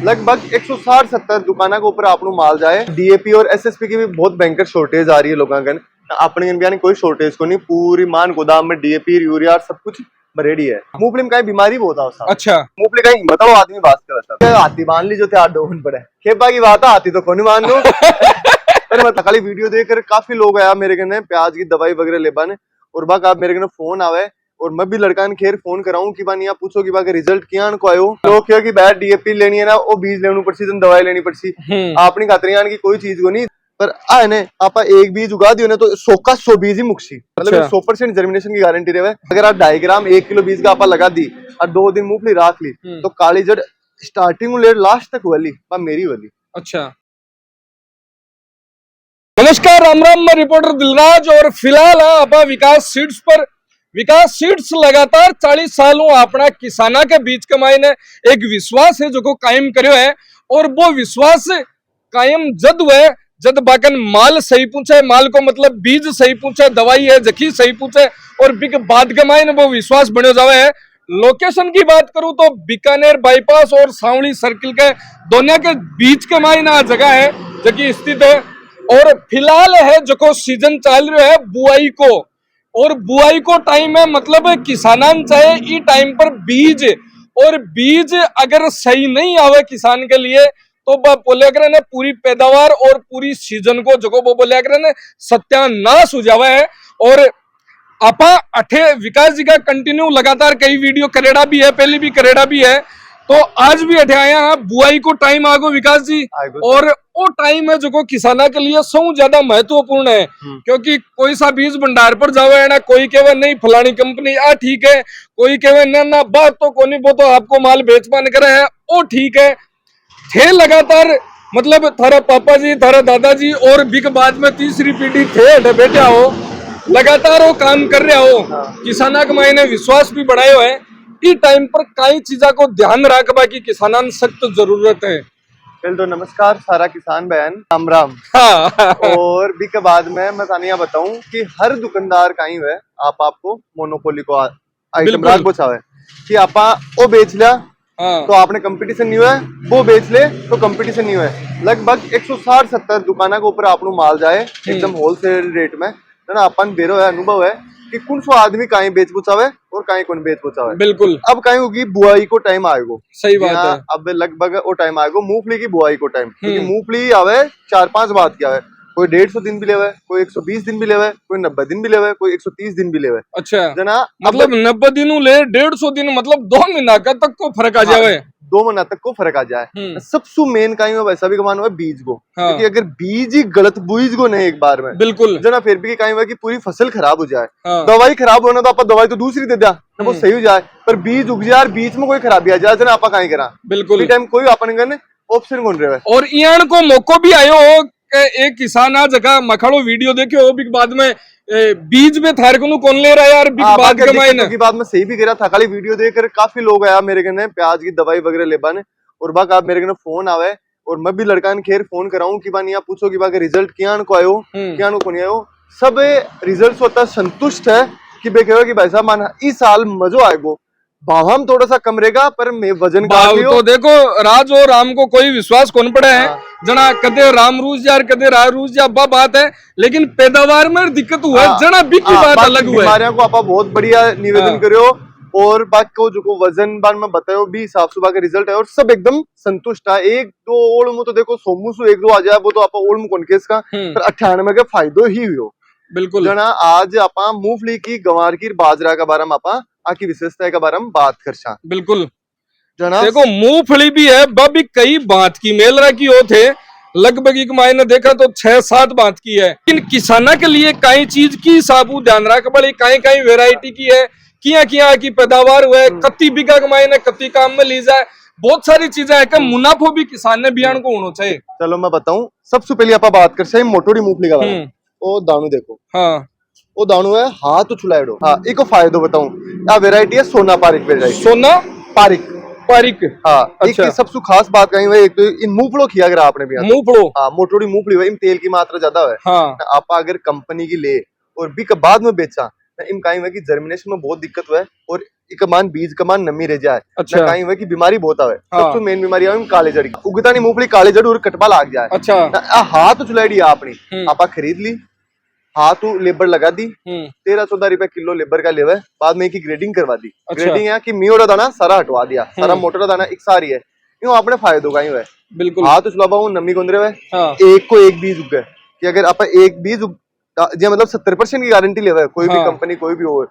लगभग 160-70 दुकाना के ऊपर आपको माल जाए। डीएपी और एसएसपी की भी बहुत भयंकर शॉर्टेज आ रही है लोगों का। अपने भी कोई शॉर्टेज को नहीं, पूरी मान गोदाम में डीएपी यूरिया सब कुछ रेडी है। मूंगफली में कहीं बीमारी बहुत है। अच्छा, मूंगफली कहीं बताओ आदमी बात कर हाथी मान ली जो थे 8 पड़े खेपा की बात है, हाथी तो कौन मान लो। अरे मैं खाली वीडियो देखकर काफी लोग आया मेरे कने प्याज की दवाई वगैरह लेबा ने, और बाक आप मेरे कने फोन आवे और मैं भी लड़का ने खेर फोन कराऊं कि बानी आप पूछो कि बाकी रिजल्ट किया को आयो। लोग क्या कि बैठ डीएपी लेनी है ना, वो बीज लेनी पड़सी, दवाई लेनी पड़सी। आपने खातरी आन की कोई चीज को नहीं, पर आए ने आप एक बीज उगा दियो ना तो 100 का 100 बीज ही मुक्सी, मतलब 100% जर्मिनेशन की गारंटी रहे। अगर आप 2.5 ग्राम 1 किलो बीज का आप लगा दी और 2 दिन मूंगफली राख ली तो काली जड़ स्टार्टिंग ले लास्ट तक वाली मेरी वाली। अच्छा, नमस्कार, राम राम, मैं रिपोर्टर दिलराज और फिलहाल आप विकास सीड्स पर। विकास सीड्स लगातार 40 सालों अपना किसाना के बीच कमाई ने एक विश्वास है जो को कायम करो है, और वो विश्वास कायम जद बाकन माल सही पूछे, माल को मतलब बीज सही पूछे, दवाई है जखी सही पूछे, और बिक बाद कमाई ने वो विश्वास बनो जावे है। लोकेशन की बात करूं तो बीकानेर बाईपास और सांवली सर्किल के दोनों के बीच कमाई ना जगह है जकी स्थित है। और फिलहाल है जो सीजन चल रहा है बुआई को, और बुआई को टाइम है, मतलब किसान चाहे ई टाइम पर बीज, और बीज अगर सही नहीं आवे किसान के लिए तो बोले करे पूरी पैदावार और पूरी सीजन को जो वो बोले करे सत्यानाश हो जावे है। और आपा अठे विकास जी का कंटिन्यू लगातार कई वीडियो करेड़ा भी है, पहले भी करेड़ा भी है, तो आज भी अठे आया है। बुआई को टाइम आगो विकास जी, और वो टाइम है जो किसाना के लिए सौ ज्यादा महत्वपूर्ण है, क्योंकि कोई सा बीज भंडार पर जावे ना, कोई कहे नहीं फलानी कंपनी आ ठीक है, कोई कहे ना बात तो कोनी, वो तो आपको माल बेच पान करे है, वो ठीक है। थे लगातार, मतलब थारा पापा जी, थारा दादाजी और बिक बाद में तीसरी पीढ़ी थे बैठा हो, लगातार वो काम कर रहा हो, किसाना के मायने विश्वास भी बढ़ायो है। इस टाइम पर कई चीजा को ध्यान रखबा की किसानन सख्त जरूरत है। पहले तो नमस्कार सारा किसान बहन, राम राम। और भी के बाद में मैं तानिया बताऊं कि हर दुकानदार का ही है आपको मोनोपोली को आइटम राख बचावे कि आपा वो बेच लिया तो आपने कंपटीशन नहीं हुआ, वो बेच ले तो कंपटीशन नहीं हुआ। लगभग 160-70 दुकाना के ऊपर आपको माल जाए एकदम होलसेल रेट में, है ना। अपन बेरो है, अनुभव है कि कौन सो आदमी कहीं बेच पुचावे और कहीं कौन बेच पुचावे। बिल्कुल। अब कहीं होगी बुआई को टाइम आएगा, सही बात है। अब लगभग वो टाइम आएगा मूंगफली की बुआई को टाइम, क्योंकि मूंगफली आवे 4-5 बात क्या है, कोई 150 दिन भी लेवे, कोई 120 दिन भी लेवे, कोई 90 दिन भी लेवे, कोई 130 दिन भी लेवे। अच्छा जना, मतलब 90 दिन ले 150 दिन, मतलब 2 महीना का तक को फर्क आ जावे। 2 महीना तक को फर्क आ जाए। सबसे मेन का वैसा भी कमाना है बीज को, क्योंकि अगर बीज ही गलत बीज को नहीं एक बार में, बिल्कुल जना फिर भी कहीं हुआ कि पूरी फसल खराब हो जाए। दवाई खराब होना तो आप दवाई तो दूसरी दे दिया वो सही हो जाए, पर बीज उग जाए, बीच में कोई खराबी आ जाए जना आप कहीं करा। बिल्कुल टाइम कोई अपन ऑप्शन कौन रहे। और इन को मौको भी आयो एक किसान आ जगह मखड़ो वीडियो देखे हो, बिक बाद में बीज में थार को कौन ले रहा है यार, बिक बाद कमाई ना की बात में सही भी करा था। खाली वीडियो देखकर काफी लोग आया मेरे कने प्याज की दवाई वगैरह लेबा ने, और बाक आप मेरे कने फोन आवे और मैं भी लड़का ने खेर फोन कराऊं कि बानी आप पूछो कि बाकी रिजल्ट क्या को आयो क्या को नहीं आयो। सब रिजल्ट होता संतुष्ट है कि बेकहो कि भाई साहब मान इस साल मजो आएगो, भाव हम थोड़ा सा कम रहेगा पर वजन तो देखो राज और राम को कोई विश्वास कौन पड़ा है। जना कदे राम रूज यार कदे रा रूज या बात है, लेकिन पैदावार में दिक्कत हुआ है, जना बिक की बात अलग हुआ है। बीमारियों को आप बहुत बढ़िया निवेदन करो, और बाकी को जो वजन बार में बताओ भी साफ सुबह का रिजल्ट है, और सब एकदम संतुष्ट है। 1-2 ओल्ड में तो देखो सोमू से 1-2 आ जाए वो तो आप ओल्ड में कौन केस का, पर 98 का फायदो ही हो। बिल्कुल जना आज आप मूंगफली की, गंवार की, बाजरा का बारे में आप आकी विशेषता के बारे में बात कर। बिल्कुल जना देखो मूंगफली भी है, भी कई बात की मेल रहा की हो थे, लगभग एक मायने देखा तो 6-7 बात की है। लेकिन किसाना के लिए कई चीज की साबू ध्यान रख बड़ी, कई वेराइटी की है, किया की पैदावार हुआ है, कत्ती बीघा के मायने कत्ती काम में ली जाए, बहुत सारी चीजें है। मुनाफो भी किसान ने बियान को होना चाहिए। चलो मैं बताऊं, सबसे पहले आप बात कर मोटोरी मूंगफली का बारे में। ओ दानू देखो, हाँ वो दानू है हाथ तो छुलाएडो। हाँ एक फायदो बताऊं, या वेराइटी है सोना पारिक वेराइटी, सोना पारिक हाँ। अच्छा। एक सबसे खास बात कही हुई, एक तो इन मूंगफलो किया अगर आपने भी मूंगफलो, हाँ मोटोड़ी मूंगफली इन तेल की मात्रा ज्यादा है। हाँ। आप अगर कंपनी की ले और भी बाद में बेचा इम कहीं हुआ कि जर्मिनेशन में बहुत दिक्कत हुआ है और इकमान बीज कमान नमी रह जाए। अच्छा। कहीं हुआ कि बीमारी बहुत आवे। हाँ। सबसे मेन बीमारी आवे काले जड़ की, उगता नहीं मूंगफली काले जड़ और कटवा लाग जाए। अच्छा। हाथ चुलाई अपनी आपा खरीद ली, हाथ लेबर लगा दी, 13-14 रुपए किलो लेबर का लेवे, बाद में की ग्रेडिंग करवा दी। अच्छा। ग्रेडिंग है कि मियोरा दाना सारा हटवा दिया, सारा मोटा दाना एक सारी है, यूं अपने फायदो का ही है। बिल्कुल। हाथ चलावा हूं नमी गुंदरे हुए। हाँ। एक को एक बीज उगे कि अगर आप एक बीज जी मतलब 70% की गारंटी लेवे कोई भी कंपनी कोई भी हो,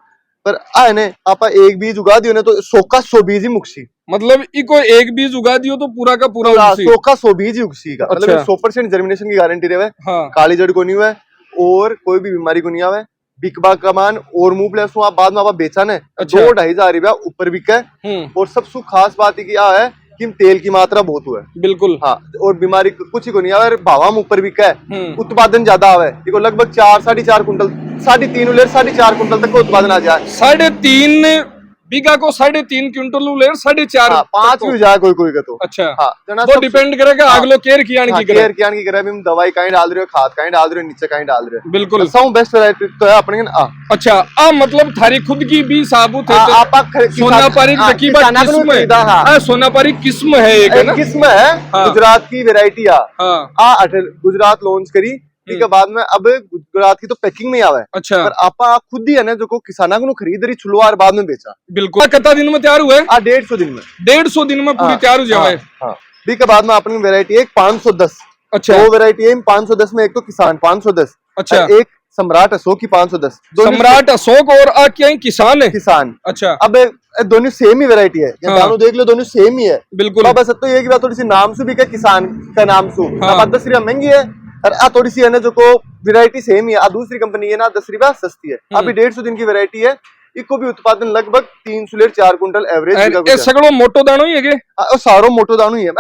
पर आए ने आप एक बीज उगा दियो ने तो 100 का 100 बीज ही मुक्सी। मतलब इको एक बीज उगा दियो तो पूरा का पूरा 100 का 100 बीज ही उगसी का। अच्छा। मतलब 100% जर्मिनेशन की गारंटी देवे। हाँ। काली जड़ को नहीं हुआ और कोई भी बीमारी को नहीं आवे। बिकबा कमान और मुंह प्लेस आप बाद में आप बेचा ने। अच्छा। 2-2.5 हजार रुपया ऊपर बिका है। और सबसे खास बात है कि तेल की मात्रा बहुत हुआ है। बिल्कुल। हाँ, और बीमारी कुछ ही को नहीं आवे, भावा ऊपर बिका है। उत्पादन ज्यादा आवे, देखो लगभग 4-4.5 कुंटल, 3.5 लेर 4.5 कुंटल तक का उत्पादन आ जाए। 3.5 बीघा को 3.5 क्विंटल लेर 4.5 5 भी जाए कोई का तो। अच्छा। हाँ, वो डिपेंड करेगा अगलो केयर कियान की केयर कियान की करे, दवाई कहीं डाल रहे हो, खाद कहीं डाल रहे हो, नीचे कहीं डाल रहे हो। बिल्कुल। सब बेस्ट वैरायटी तो है अपने आ। अच्छा, मतलब थारी खुद की भी साबुत है। सोनापारी किस्म है, सोनापारी किस्म है एक किस्म है, गुजरात की वेरायटी गुजरात लॉन्च करी। ठीक है, बाद में अब गुजरात की तो पैकिंग में आवे। अच्छा। पर आपा खुद ही है ना जो को किसाना को खरीद रही छुलवार बाद में बेचा। बिल्कुल। कितना दिन में तैयार हुए? 150 दिन में। 150 दिन में पूरी तैयार हो जाए। ठीक है, बाद में अपनी वेरायटी एक 510। अच्छा। 2 वेरायटी है 510 में, एक तो किसान 510। अच्छा। एक सम्राट अशोक की 510। सम्राट अशोक और क्या किसान है? किसान। अच्छा। अब दोनों सेम ही वेरायटी है। दानों देख लो, दोनों सेम ही है। बिल्कुल। बस तो ये की बात थोड़ी सी नाम से भी क्या किसान का नाम सु 10 रुपया महंगी है और थोड़ी सी है ना जो को वेरायटी सेम ही है। दूसरी कंपनी है ना 10 रुपया सस्ती है। अभी 150 दिन की वेरायटी है, इको भी उत्पादन लगभग 3 से 4 कुंटल एवरेज। सगळो मोटो दाणो ही है सारो मोटो दाणो ही है।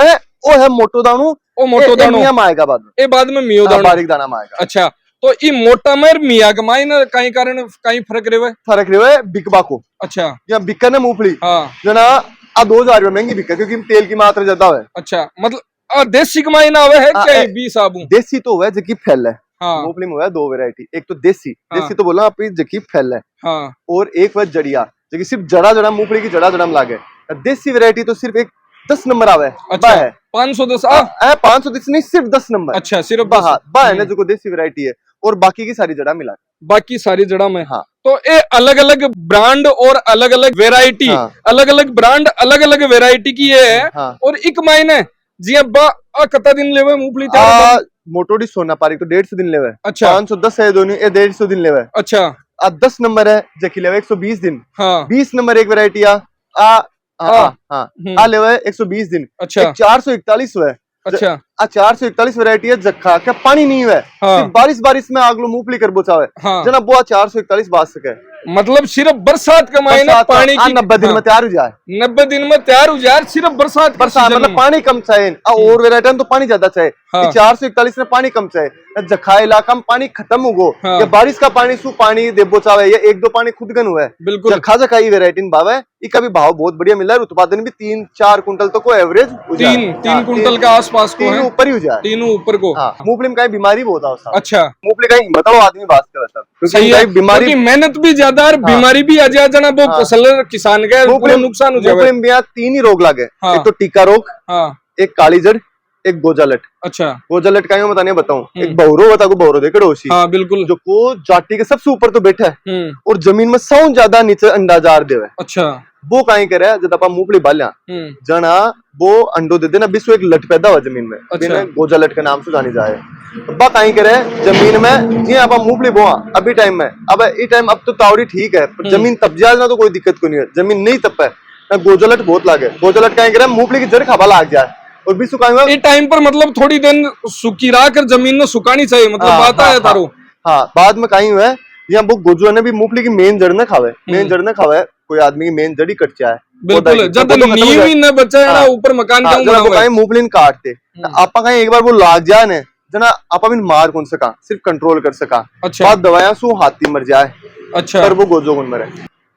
ओ है मोटो दाणो, ओ मोटो दाणो मिया माएगा बाद में, ए बाद में मियो दाणो बारीक दाना माएगा। अच्छा, तो ई मोटा में मिया का मायने कई कारण कई फर्क रेवे बिकबा को। अच्छा, या बिका ना मूंगफली जना 2000 रुपए महंगी बिका क्योंकि तेल की मात्रा ज्यादा है। अच्छा, मतलब देसी कमाई ना आवे है क्या बी साबू? देसी तो है जकी फैल है। मूंगफली में है 2 वैरायटी, एक तो देसी तो बोला आप जकी फैल है, और एक वह जड़िया जकी सिर्फ जड़ा मूंगफली की जड़ा में लागे। देसी वैरायटी तो सिर्फ एक 10 नंबर आवे। अच्छा है 510 510 नहीं, सिर्फ 10 नंबर। अच्छा, सिर्फ बा है ना जो देसी वैरायटी है, और बाकी की सारी जड़ा मिला, बाकी सारी जड़ा में। हाँ। तो ये अलग अलग ब्रांड और अलग अलग वेरायटी, अलग अलग ब्रांड अलग अलग वेरायटी की ये है। और एक मायने जी कता दिन लेवे मूंगफली तैयार? मोटोडी सोनापारी तो 150 दिन लेवे। अच्छा। 510 है दोनों, ये 150 दिन लेवे। अच्छा। 10 नंबर है जकी लेवे 120 दिन। हाँ। 20 नंबर एक वेरायटी लेवे 120 दिन। अच्छा। 441 है। अच्छा। 441 वेरायटी है जखा क्या पानी नहीं है। सिर्फ बारिश में आगलो मूंगफली कर बोचावे। जना बुआ 441 बात सके, मतलब सिर्फ बरसात का महीना पानी की 90 दिन में तैयार हो जाए। 90 दिन में तैयार हो जाए, सिर्फ बरसात मतलब पानी कम चाहिए। और वेरायटी तो पानी ज्यादा चाहिए। 441 में पानी कम चाहिए। जखा इलाका में पानी खत्म हो गो, या बारिश का पानी सु पानी देबो चावे, या 1-2 पानी खुद गन हुआ है। बिल्कुल। जखा जखा ये वेरायटी भाव है, इसका भी भाव बहुत बढ़िया मिला है। उत्पादन भी 3-4 कुंटल तक को एवरेज 3 कुंटल के आसपास को है, ऊपर ही हो जाए, 3 ऊपर को। मूंगफली में कहीं बीमारी बहुत है। अच्छा, मूंगफली कहीं बताओ आदमी बात कर बीमारी, मेहनत भी ज्यादा और बीमारी भी आ जाए जना वो फसल किसान का पूरा नुकसान हो जाए। 3 ही रोग लागे। एक तो टीका रोग, एक काली जड़, एक गोजालट। अच्छा, गोजालट का मैं बताऊं, एक बहुरो देखो। हाँ, बिल्कुल। जो को जाटी के सबसे ऊपर तो बैठा है और जमीन में सौ ज्यादा नीचे अंडा जार देवे। अच्छा, वो कहीं करे जब आप मूंगफली बाल्या जना वो अंडो दे देना 20 एक लट पैदा हुआ जमीन में। अच्छा। गोजालट के नाम से जानी जाए। बा कहीं करे जमीन में जी आप मूंगफली बोआ अभी टाइम में, अब ई टाइम अब तो तावड़ी ठीक है, पर जमीन तप जाए ना तो कोई दिक्कत को नहीं है। जमीन नहीं तपे गोजालट बहुत लागे। गोजालट कहीं करे मूंगफली की जड़ खावा लाग जाए और भी सुखाएंगे। ये टाइम पर मतलब थोड़ी दिन सुखीरा कर जमीन में सुखानी चाहिए, मतलब बात है तारो। हाँ, बाद में कहीं हुआ यहाँ वो गोजुआ ने भी मूंगफली की मेन जड़ न खावे। मेन जड़ न खावे, कोई आदमी की मेन जड़ ही कट जाए। बिल्कुल, जब नींव ही न बचे ना ऊपर मकान का कहीं मूंगफली काटते आपा कहीं एक बार वो लाग जाए ने जना आपा भी मार कौन सका, सिर्फ कंट्रोल कर सका। अच्छा। बाद दवाया सु हाथी मर जाए। अच्छा, पर वो गोजो कौन मरे।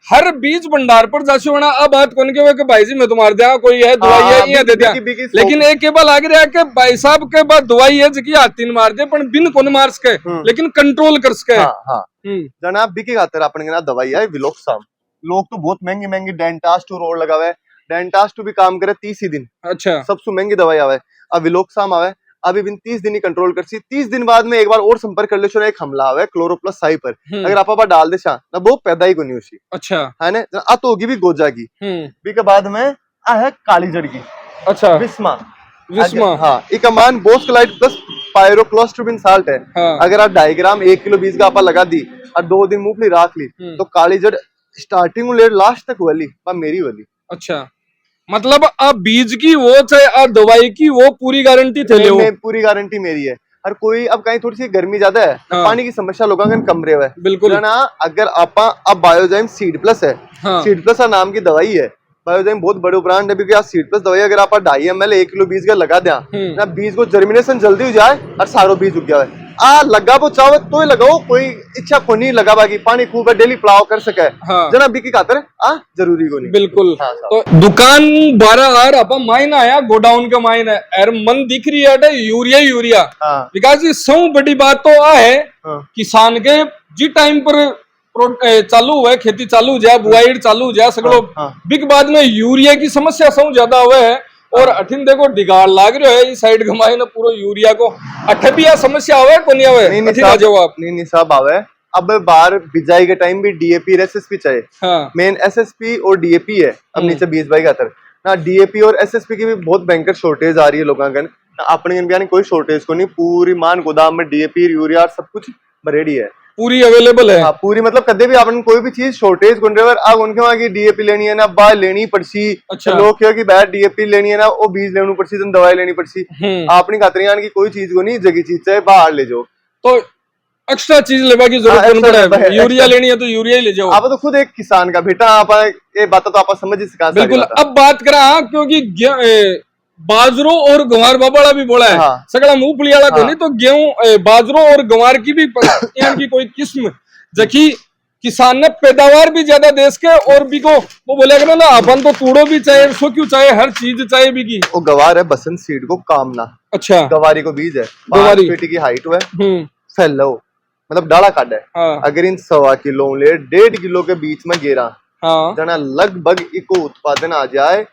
हर बीज भंडार पर जासो होना अब बात कौन के कि भाई जी मैं तुम्हारे दिया कोई है दवाई है ये दे दिया, लेकिन एक केवल आगे रहा के भाई साहब के बाद दवाई है जकी हाथी मार दे पर बिन कोन मार सके लेकिन कंट्रोल कर सके। जनाब बिकी खातर अपने ना दवाई है विलोक्साम। लोग तो बहुत महंगी महंगी डेंटास्टू रोड लगा हुआ है, डेंटास्टू भी काम करे 30 ही दिन। अच्छा, सबसे महंगी दवाई आवे अब विलोक्साम आवे, अभी बिन 30 दिन ही कंट्रोल कर सी। 30 दिन बाद में एक बार और संपर्क कर ले, एक हमला आवे क्लोरोप्लस साई पर, अगर आप डाल दे ना वो पैदा ही को नहीं उसी। अच्छा है ना, आ तो होगी भी गोजा की बी के बाद में आ है काली जड़ की। अच्छा, विस्मा हाँ, एक मान बोस्कलाइट प्लस पायरोक्लोस्ट्रोबिन साल्ट है। अगर आप 2.5 ग्राम 1 किलो बीज का आपा लगा दी और 2 दिन मूंगफली राख ली तो काली जड़ स्टार्टिंग ले लास्ट तक वाली मेरी वाली। अच्छा, मतलब अब बीज की वो चाहे दवाई की वो पूरी गारंटी थे ले, पूरी गारंटी मेरी है। हर कोई अब कहीं थोड़ी सी गर्मी ज्यादा है, पानी की समस्या लोगों के कमरे हुए बिल्कुल ना, अगर आप अब बायोजाइम सीड प्लस है, सीड प्लस नाम की दवाई है। बायोजाइम बहुत बड़े ब्रांड है, क्योंकि सीड प्लस दवाई अगर आप 2.5 ml 1 किलो बीज का लगा दिया ना, बीज को जर्मिनेशन जल्दी हो जाए और सारो बीज उग जाए। लगा वो चाहो तो ही लगाओ, कोई इच्छा को नहीं लगा बाकी पानी खूब है डेली प्लाव कर सके जना बिकी खातर जरूरी को नहीं बिल्कुल। तो दुकान 12 आप मायना आया गोडाउन का मायना है मन दिख रही है यूरिया यूरिया विकास जी। सौ बड़ी बात तो है किसान के जी टाइम पर चालू हुआ है, खेती चालू हो जाए, बुआई चालू हो जाए सगड़ो बिग बाद में यूरिया की समस्या सौ ज्यादा हुआ है। और अठिन देखो डिगाड़ लाग रहा है इस साइड घमाई ना पूरा यूरिया को अठ भी समस्या आवे को नहीं आवे नहीं साहब आवे। अब बाहर बिजाई के टाइम भी डीएपी एसएसपी चाहिए, मेन एसएसपी और डीएपी है। अब नीचे 20-22 खातर ना डीएपी और एसएसपी की भी बहुत भयंकर शॉर्टेज आ रही है लोगों का, अपने भी कोई शॉर्टेज को नहीं, पूरी मान गोदाम में डीएपी यूरिया सब कुछ रेडी है, पूरी अवेलेबल है। पूरी मतलब कदे भी आपने कोई भी चीज शॉर्टेज अब उनके वहां की डीएपी लेनी है ना बाहर लेनी पड़सी। अच्छा, लोग क्या कि बाहर डीएपी लेनी है ना वो बीज लेनी पड़सी तो दवाई लेनी पड़सी। आपने खातर की कोई चीज को नहीं, जगी चीज चाहे बाहर ले जाओ तो एक्स्ट्रा चीज लेवा की जरूरत नहीं है। यूरिया लेनी है तो यूरिया ही ले जाओ। आप तो खुद एक किसान का बेटा, आप ये बात तो आप समझ ही सका। बिल्कुल। अब बात करा क्योंकि बाजरो और गंवार बाबा भी बोला है सगड़ा मूंगफली वाला को नहीं, तो गेहूं बाजरो और गंवार की भी की कोई किस्म जकी किसान ने पैदावार भी ज्यादा देश के और भी को वो बोलेगा ना अपन तो तूड़ो भी चाहिए सो क्यों चाहिए हर चीज चाहिए भी की। वो गवार है बसंत सीड को कामना। अच्छा, गवारी को बीज है, गवारी पेटी की हाइट हुआ है, फैलो मतलब डाला काट है। अगर इन 1.25 किलो ले 1.5 किलो के बीच में गेरा जना लगभग इको उत्पादन आ जाए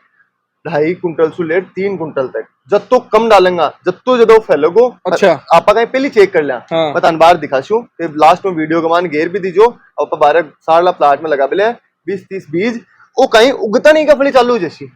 2.5 कुंटल से लेकर 3 कुंटल तक, जब तो कम डालेंगा जब फैलोगो। अच्छा, आप कहीं पहले चेक कर लिया मैं बार दिखाशू लास्ट में वीडियो कमान घेर भी दीजो आप 12 साल प्लाट में लगा बिले 20-30 बीज वो कहीं उगता नहीं का फली चालू जैसी।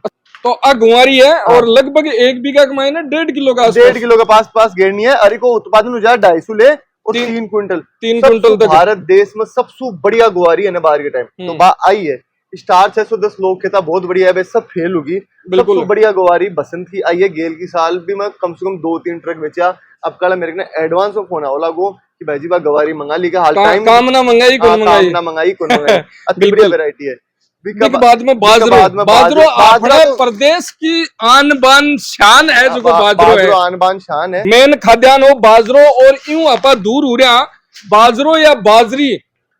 तो गुआरी है और लगभग 1 बीघा कमाई ना 1.5 किलो का 1.5 किलो के पास घेरनी है। अरे को उत्पादन हो जाए 250 ले और 3 कुंटल तक। भारत देश में सबसे बढ़िया गुआरी है ना बाहर के टाइम तो बात आई है। स्टार 610 लोग कहता बहुत बढ़िया है, सब फेल होगी। सबसे बढ़िया गुवारी बसंत की आई है। गेल की साल भी मैं कम से कम 2-3 ट्रक बेचा। अब कल मेरे ने एडवांस में फोन आवला गो कि भाई जी बा गवारी मंगा ली का हाल टाइम कामना मंगाई कौन अच्छी बढ़िया वैरायटी है। बाद में बाजरो अपना प्रदेश की आन बान शान है, जो बाजरो है आन बान शान है, मेन खाद्यान्न हो बाजरो। और यूं आपा दूर हो रहा बाजरो या बाजरी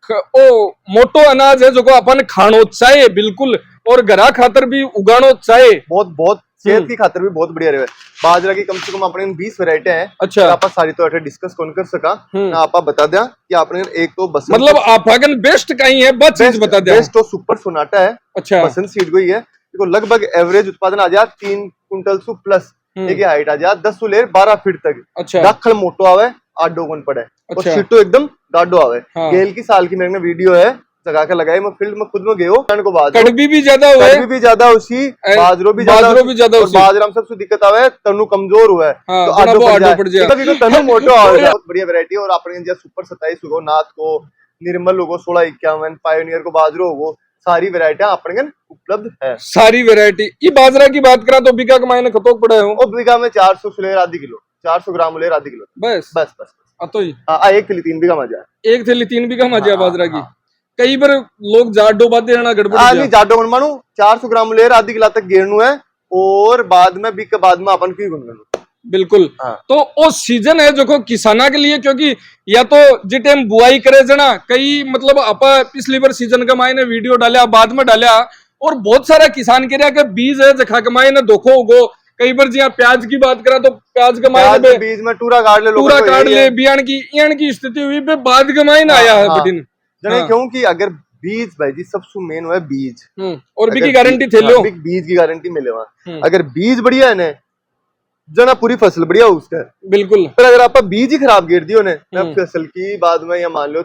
ओ मोटो अनाज है जो को अपन खानो चाहिए बिल्कुल, और घरा खातर भी उगानो चाहिए। बहुत सेहत की खातर भी बहुत बढ़िया रहे। बाजरा की कम से कम अपने 20 वैरायटी है। अच्छा, आप सारी तो डिस्कस कौन कर सका ना, आप बता दिया कि आपने एक तो बसंत मतलब आप बेस्ट कहीं है बस चीज बता दिया। बेस्ट तो सुपर सोनाटा है। अच्छा, बसंत सीड को ही है, देखो लगभग एवरेज उत्पादन आ जाए 3 कुंटल से प्लस, एक हाइट आ जाए 10 से लेकर 12 फीट तक। अच्छा, दाखल मोटो आवे 8 डोगन पड़े और सीटो एकदम गाडो आवे। गेल की साल की मेरे वीडियो है जगा के लगाई, मैं फील्ड में खुद में गयो को बाद कड़वी भी ज्यादा हुआ है, भी ज्यादा उसी बाजरो भी ज्यादा उसी। बाजरा में सबसे दिक्कत आवे तनु कमजोर हुआ है तो आडो पड़ जाए, तनु मोटो आवे। बहुत बढ़िया वैरायटी। और अपने जैसे सुपर 27 हो नाथ को निर्मल हो 1651 पायोनियर को बाजरो हो सारी वैरायटियां अपने उपलब्ध है। सारी वैरायटी। ये बाजरा की बात करा तो बीघा के मायने कतोक पड़े हो? बीघा में 400 से लेकर आधी किलो 400 ग्राम ले आधी किलो बस तो ही 1 थैली 3 बीघा मजा 1 थैली 3 बीघा मजा बाजरा की। कई बार लोग जाडो बात देना गड़बड़ नहीं जाडो मानू 400 ग्राम ले आधी किलो तक गेरनु है और बाद में बीक बाद में अपन की गुनगुन बिल्कुल। हाँ। तो वो सीजन है जो किसाना के लिए, क्योंकि या तो जी टाइम बुआई करे जना कई मतलब आपा पिछली बार सीजन का मायने वीडियो डालिया बाद में डालिया, और बहुत सारा किसान कह रहा कि बीज है जखा के मायने धोखो उगो। कई बार जी प्याज की बात करा तो प्याज के मायने बीज में टूरा काट ले, टूरा काट ले, बियान की स्थिति हुई पे बाद के मायने आया है बटिन। जने क्योंकि अगर बीज भाई जी सबसे मेन हुआ बीज, और बी की गारंटी थे लो, बीज की गारंटी मिले वहां। अगर बीज बढ़िया है ना जना पूरी फसल बढ़िया हो उसका, बिल्कुल। पर अगर आप बीज ही खराब गिर दियो ने फसल की बाद में या मान लो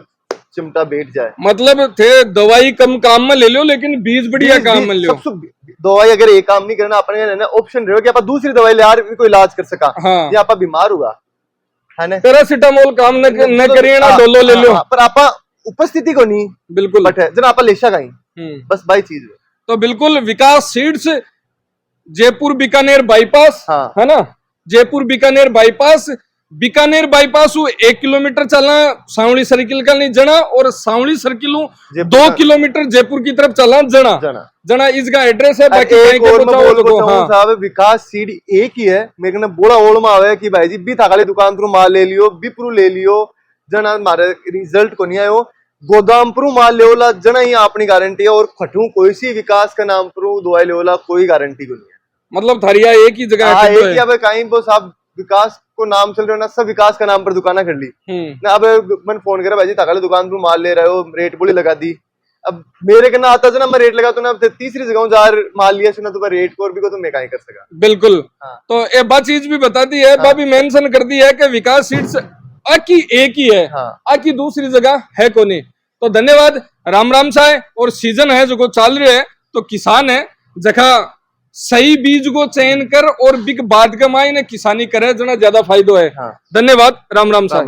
चिमटा बैठ जाए, मतलब थे दवाई कम काम में ले लो लेकिन बीज बढ़िया काम में लो। दवाई अगर एक काम नहीं करना अपने ऑप्शन रहो कि आप दूसरी दवाई ले यार कोई इलाज कर सका। हाँ। या आप बीमार हुआ है ना, पैरासिटामोल काम न करिए ना डोलो ले लो, पर आप उपस्थिति को नहीं बिल्कुल बट है जना आप लेशा का बस भाई चीज है। तो बिल्कुल विकास सीड्स जयपुर बीकानेर बाईपास, हाँ। है ना, जयपुर बीकानेर बाईपास 1 किलोमीटर चलना सांवली सर्किल का नहीं जना, और सांवली सर्किल 2 किलोमीटर जयपुर की तरफ चलना जना इसका एड्रेस है। बाकी एक और मैं बोल साहब विकास सीड एक ही है, मेरे ने बोला ओल में आवे कि भाई जी बी थाकाली दुकान पर माल ले लियो, बिपरू ले लियो जना मारे रिजल्ट को नहीं आयो, गोदाम पर माल ले जना ही अपनी गारंटी है, और खटू कोई सी विकास का नाम पर दवाई ले कोई गारंटी को नहीं है। मतलब थरिया एक ही जगह है, एक ही। अब कहीं वो साहब विकास को नाम चल रहे हो ना, सब विकास का नाम पर दुकाना कर ली ना। अब मैंने फोन करा भाई जी थाकाली दुकान पर माल ले रहे हो, रेट बोली लगा दी। अब मेरे के ना आता था ना, मैं रेट लगा तो ना तीसरी जगह जार माल लिया सुना तो रेट को भी को तो मैं कहीं कर सका। बिल्कुल। हाँ। तो ये बात चीज भी बताती है, हाँ। भी मेंशन कर दी है कि विकास सीड्स आकी एक ही है, हाँ। आकी दूसरी जगह है को नहीं। तो धन्यवाद, राम राम साय। और सीजन है जो चल रहे है तो किसान है जखा सही बीज को चयन कर और बिक बाद कमाई ने किसानी करे जना ज्यादा फायदो है। हाँ। धन्यवाद, राम राम साय।